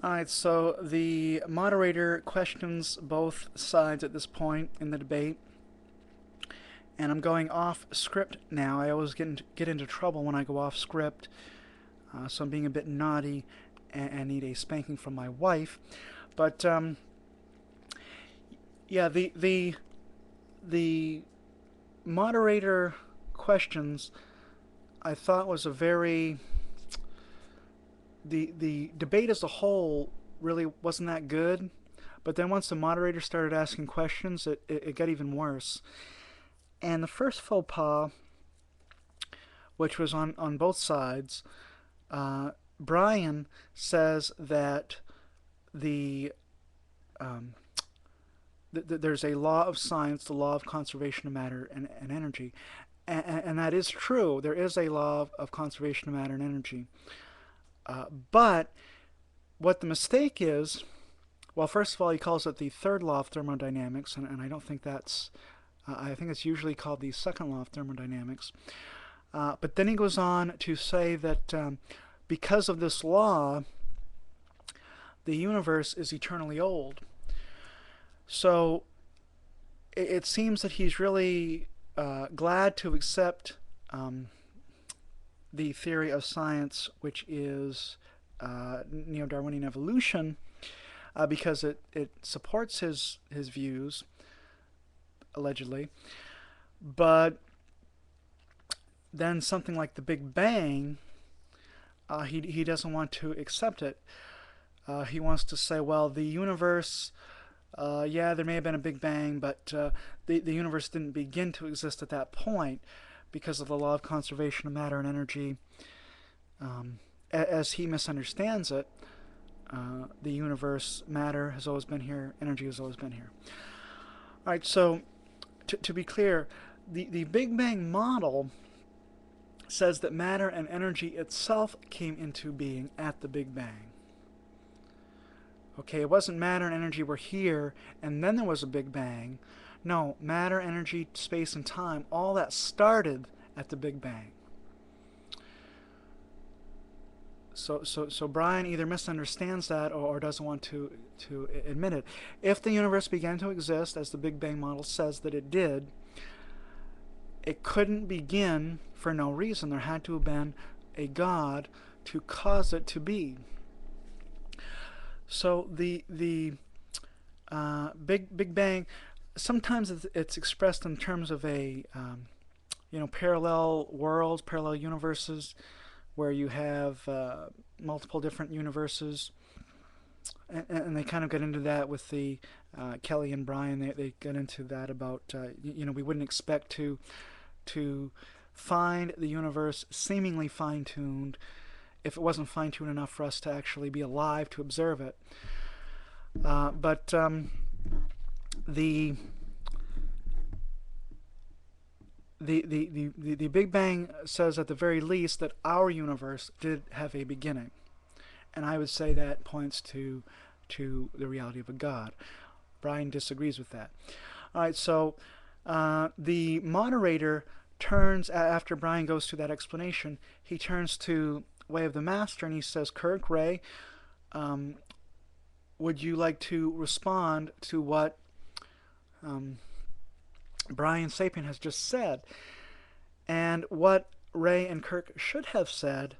Alright, so the moderator questions both sides at this point in the debate, and I'm going off script now. I always get into trouble when I go off script, so I'm being a bit naughty and need a spanking from my wife. But yeah, the moderator questions I thought was a very the debate as a whole really wasn't that good. But then once the moderator started asking questions, it got even worse. And the first faux pas, which was on both sides, Brian says that the um, there's a law of science, the law of conservation of matter and energy, and that is true. There is a law of conservation of matter and energy, but what the mistake is, well, first of all, he calls it the third law of thermodynamics, and I don't think that's. I think it's usually called the second law of thermodynamics. But then he goes on to say that because of this law, the universe is eternally old. So it seems that he's really glad to accept the theory of science, which is neo-Darwinian evolution, because it supports his views, allegedly. But then something like the Big Bang, he doesn't want to accept it. He wants to say, well, the universe, yeah, there may have been a Big Bang, but the universe didn't begin to exist at that point because of the law of conservation of matter and energy. As he misunderstands it, the universe, matter has always been here, energy has always been here. All right, so to be clear, the Big Bang model says that matter and energy itself came into being at the Big Bang. Okay, it wasn't matter and energy were here and then there was a Big Bang. No, matter, energy, space, and time, all that started at the Big Bang. So Brian either misunderstands that or doesn't want to admit it. If the universe began to exist, as the Big Bang model says that it did, it couldn't begin for no reason. There had to have been a God to cause it to be. So the Big Bang, sometimes it's expressed in terms of a parallel worlds, parallel universes, where you have multiple different universes, and they kind of get into that with the Kelly and Brian. They get into that about we wouldn't expect to find the universe seemingly fine-tuned if it wasn't fine-tuned enough for us to actually be alive to observe it. But the Big Bang says at the very least that our universe did have a beginning, and I would say that points to the reality of a God. Brian disagrees with that. All right, so the moderator turns, after Brian goes through that explanation, he turns to Way of the Master and he says, Kirk, Ray, would you like to respond to what Brian Sapien has just said? And what Ray and Kirk should have said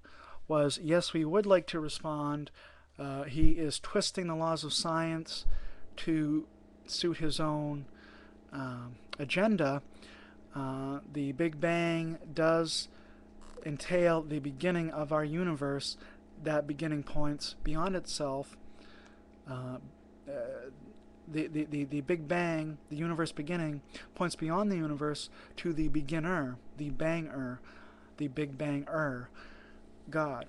was, yes, we would like to respond. He is twisting the laws of science to suit his own agenda. The Big Bang does entail the beginning of our universe. That beginning points beyond itself. The Big Bang, the universe beginning, points beyond the universe to the beginner, the banger, the Big Banger, God.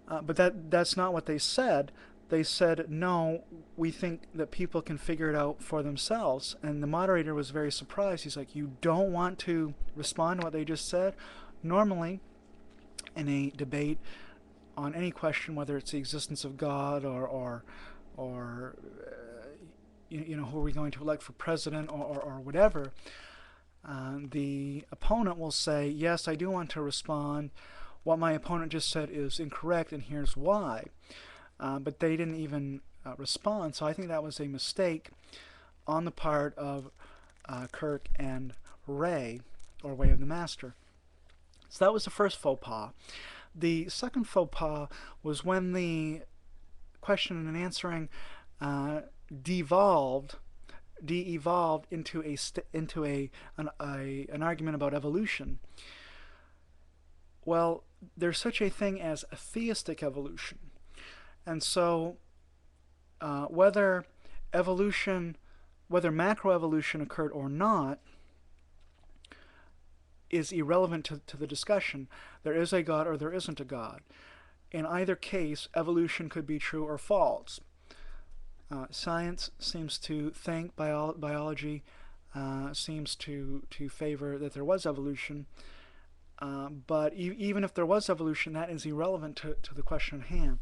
But that's not what they said. They said, no, we think that people can figure it out for themselves. And the moderator was very surprised. He's like, you don't want to respond to what they just said? Normally, in a debate on any question, whether it's the existence of God or who are we going to elect for president or whatever, the opponent will say, yes, I do want to respond. What my opponent just said is incorrect, and here's why. but they didn't even respond. So I think that was a mistake on the part of Kirk and Ray, or Way of the Master. So that was the first faux pas. The second faux pas was when the question and answering de-evolved into an argument about evolution. Well, there's such a thing as a theistic evolution, and so whether macroevolution occurred or not, is irrelevant to the discussion. There is a God or there isn't a God. In either case, evolution could be true or false. Science seems to think, biology seems to favor that there was evolution, but even if there was evolution, that is irrelevant to the question at hand.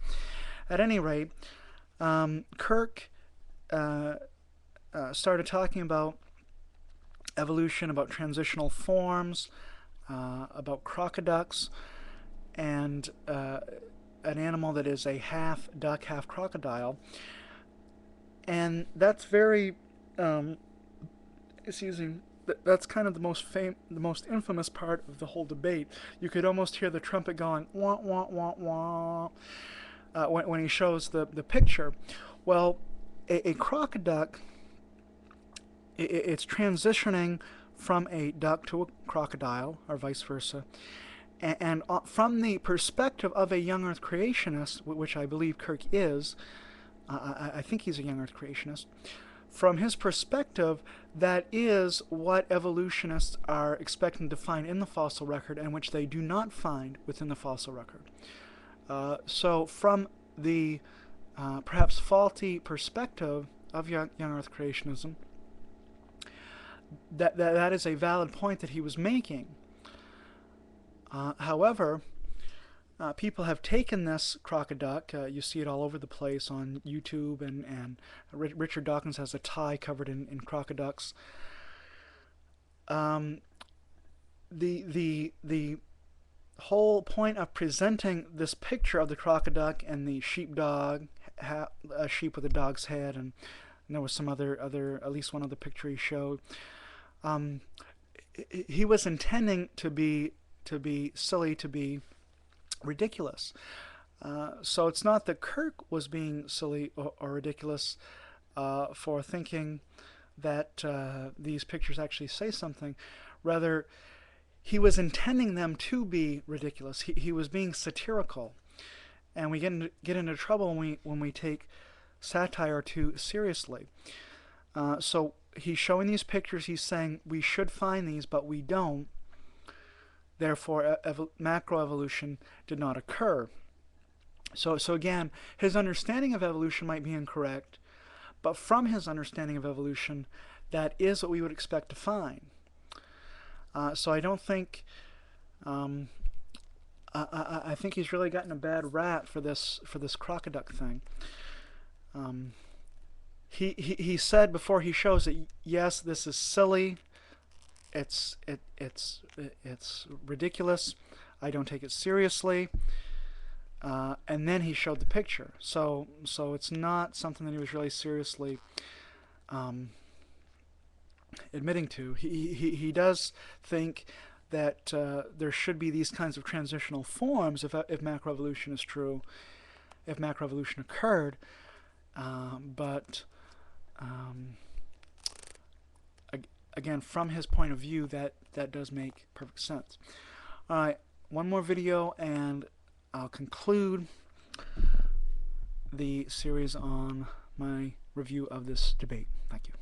At any rate, Kirk started talking about evolution, about transitional forms, about crocoducks, and an animal that is a half duck, half crocodile. And that's very, that's kind of the most infamous part of the whole debate. You could almost hear the trumpet going wah wah wah wah when he shows the picture. Well, a crocoduck, it's transitioning from a duck to a crocodile, or vice versa. And from the perspective of a young Earth creationist, which I believe Kirk is, I think he's a young Earth creationist. From his perspective, that is what evolutionists are expecting to find in the fossil record, and which they do not find within the fossil record. So from the perhaps faulty perspective of young Earth creationism, that is a valid point that he was making. However, people have taken this crocoduck. You see it all over the place on YouTube, and Richard Dawkins has a tie covered in crocoducks. The whole point of presenting this picture of the crocoduck and the sheepdog, a sheep with a dog's head, and there was some other at least one other picture he showed. He was intending to be silly, to be ridiculous. So it's not that Kirk was being silly or ridiculous for thinking that these pictures actually say something. Rather, he was intending them to be ridiculous. He was being satirical, and we get into trouble when we take satire too seriously. So he's showing these pictures. He's saying we should find these, but we don't. Therefore, macroevolution did not occur. So again, his understanding of evolution might be incorrect, but from his understanding of evolution, that is what we would expect to find. So I don't think, I think he's really gotten a bad rap for this crocoduck thing. He said before he shows it, yes, this is silly. It's ridiculous. I don't take it seriously. And then he showed the picture. So it's not something that he was really seriously admitting to. He does think that there should be these kinds of transitional forms if macroevolution is true, if macroevolution occurred. But again, from his point of view, that does make perfect sense. All right, one more video and I'll conclude the series on my review of this debate. Thank you.